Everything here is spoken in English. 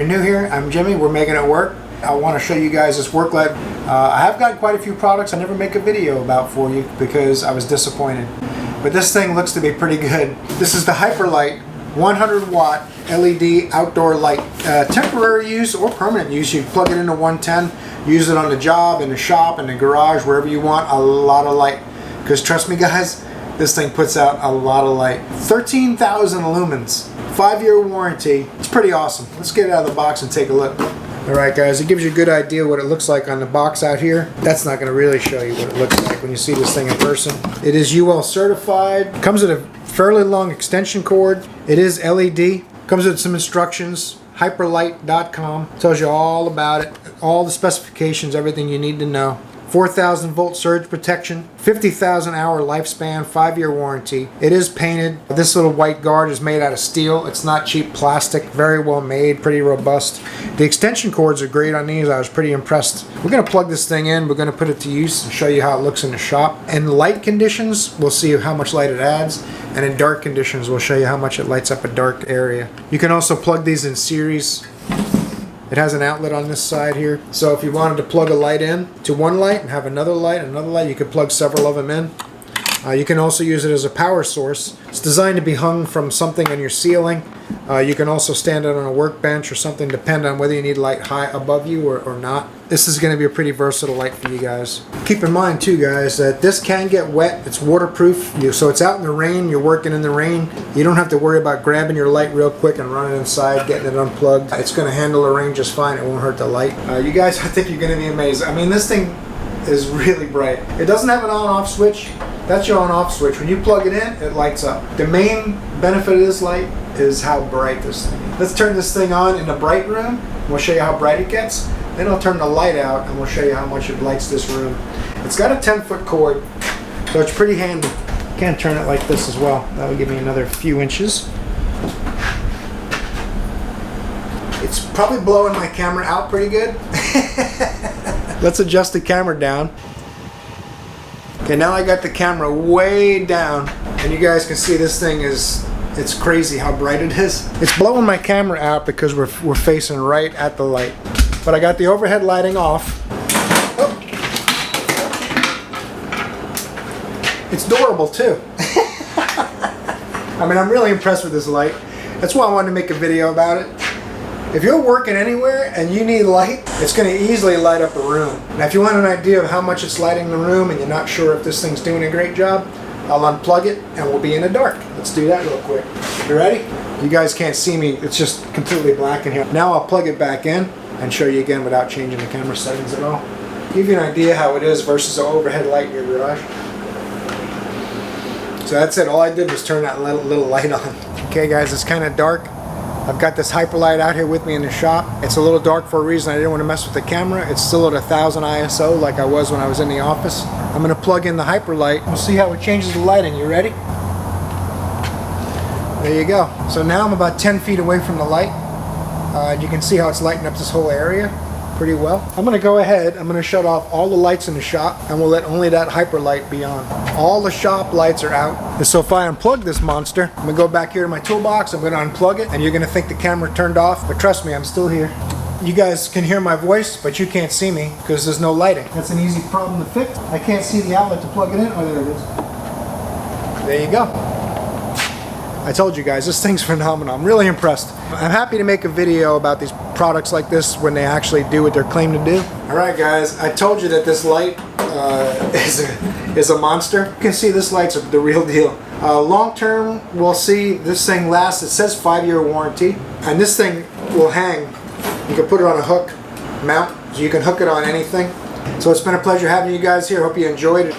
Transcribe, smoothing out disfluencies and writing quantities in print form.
If you're new here, I'm Jimmy, we're making it work. I want to show you guys this work light. I have got quite a few products I never make a video about for you because I was disappointed. But this thing looks to be pretty good. This is the HYPERLITE 100 watt LED outdoor light. Temporary use or permanent use. You can plug it into 110, use it on the job, in the shop, in the garage, wherever you want. A lot of light. Because trust me guys, this thing puts out a lot of light. 13,000 lumens. 5-year warranty. It's pretty awesome. Let's get it out of the box and take a look. Alright guys, it gives you a good idea what it looks like on the box out here. That's not going to really show you what it looks like when you see this thing in person. It is UL certified. Comes with a fairly long extension cord. It is LED. Comes with some instructions. HYPERLITE.com. Tells you all about it. All the specifications, everything you need to know. 4,000 volt surge protection, 50,000 hour lifespan, 5-year warranty. It is painted. This little white guard is made out of steel. It's not cheap plastic, very well made, pretty robust. The extension cords are great on these. I was pretty impressed. We're going to plug this thing in. We're going to put it to use and show you how it looks in the shop. In light conditions, we'll see how much light it adds. And in dark conditions, we'll show you how much it lights up a dark area. You can also plug these in series. It has an outlet on this side here. So if you wanted to plug a light in to one light and have another light, you could plug several of them in. You can also use it as a power source. It's designed to be hung from something on your ceiling. You can also stand it on a workbench or something, depending on whether you need light high above you or not. This is going to be a pretty versatile light for you guys. Keep in mind too guys that this can get wet. It's waterproof. So it's out in the rain, you're working in the rain. You don't have to worry about grabbing your light real quick and running inside, getting it unplugged. It's going to handle the rain just fine. It won't hurt the light. You guys, I think you're going to be amazed. I mean, this thing is really bright. It doesn't have an on-off switch. That's your on-off switch. When you plug it in, it lights up. The main benefit of this light is how bright this thing is. Let's turn this thing on in the bright room. We'll show you how bright it gets. Then I'll turn the light out and we'll show you how much it lights this room. It's got a 10-foot cord, so it's pretty handy. You can turn it like this as well. That'll give me another few inches. It's probably blowing my camera out pretty good. Let's adjust the camera down. Okay, now I got the camera way down, and you guys can see this thing it's crazy how bright it is. It's blowing my camera out because we're facing right at the light. But I got the overhead lighting off. Oh. It's durable too. I mean, I'm really impressed with this light. That's why I wanted to make a video about it. If you're working anywhere and you need light, it's going to easily light up a room. Now if you want an idea of how much it's lighting the room and you're not sure if this thing's doing a great job, I'll unplug it and we'll be in the dark. Let's do that real quick. You ready? You guys can't see me, it's just completely black in here. Now I'll plug it back in and show you again without changing the camera settings at all. Give you an idea how it is versus an overhead light in your garage. So that's it, all I did was turn that little light on. Okay guys, it's kind of dark. I've got this HYPERLITE out here with me in the shop. It's a little dark for a reason. I didn't want to mess with the camera. It's still at 1000 ISO like I was when I was in the office. I'm going to plug in the HYPERLITE. We'll see how it changes the lighting. You ready? There you go. So now I'm about 10 feet away from the light. You can see how it's lighting up this whole area pretty well. I'm going to go ahead. I'm going to shut off all the lights in the shop and we'll let only that HYPERLITE be on. All the shop lights are out. And so if I unplug this monster, I'm going to go back here to my toolbox, I'm going to unplug it, and you're going to think the camera turned off, but trust me, I'm still here. You guys can hear my voice, but you can't see me because there's no lighting. That's an easy problem to fix. I can't see the outlet to plug it in. Oh, there it is. There you go. I told you guys, this thing's phenomenal. I'm really impressed. I'm happy to make a video about these products like this when they actually do what they're claimed to do. Alright guys, I told you that this light is a monster. You can see this light's the real deal. Long term, we'll see this thing lasts. It says 5-year warranty. And this thing will hang. You can put it on a hook mount, so you can hook it on anything. So it's been a pleasure having you guys here. Hope you enjoyed it.